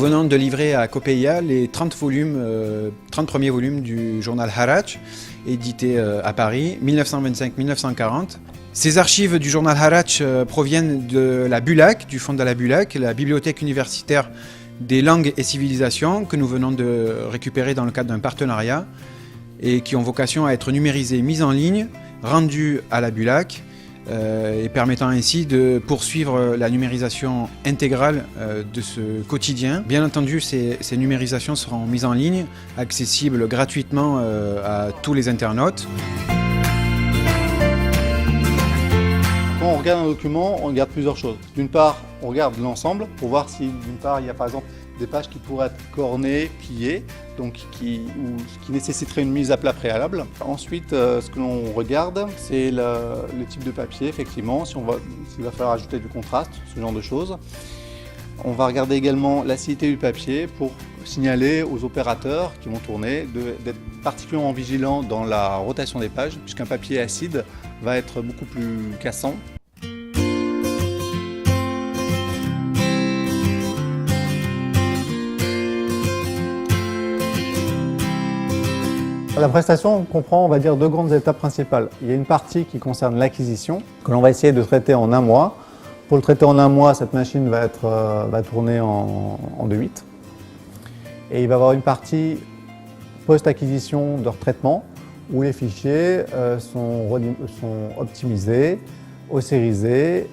venons de livrer à Coppeia les 30 premiers volumes du journal Harrach, édité à Paris, 1925-1940. Ces archives du journal Harrach proviennent de la BULAC, du fonds de la BULAC, la Bibliothèque universitaire des langues et civilisations, que nous venons de récupérer dans le cadre d'un partenariat et qui ont vocation à être numérisées, mises en ligne, rendues à la BULAC, et permettant ainsi de poursuivre la numérisation intégrale de ce quotidien. Bien entendu, ces numérisations seront mises en ligne, accessibles gratuitement à tous les internautes. Quand on regarde un document, on regarde plusieurs choses. D'une part, on regarde l'ensemble pour voir si, d'une part, il y a par exemple des pages qui pourraient être cornées, pliées, donc qui nécessiteraient une mise à plat préalable. Ensuite, ce que l'on regarde, c'est le type de papier, effectivement, s'il va falloir ajouter du contraste, ce genre de choses. On va regarder également l'acidité du papier pour signaler aux opérateurs qui vont tourner d'être particulièrement vigilants dans la rotation des pages, puisqu'un papier acide va être beaucoup plus cassant. La prestation comprend, on va dire, deux grandes étapes principales. Il y a une partie qui concerne l'acquisition, que l'on va essayer de traiter en un mois. Pour le traiter en un mois, cette machine va tourner en 2/8. Et il va y avoir une partie post-acquisition de retraitement, où les fichiers sont optimisés, ossérisés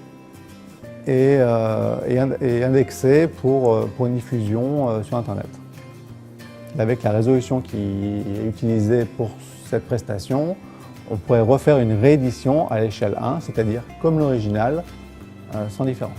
et indexés pour une diffusion sur Internet. Avec la résolution qui est utilisée pour cette prestation, on pourrait refaire une réédition à l'échelle 1, c'est-à-dire comme l'original, sans différence.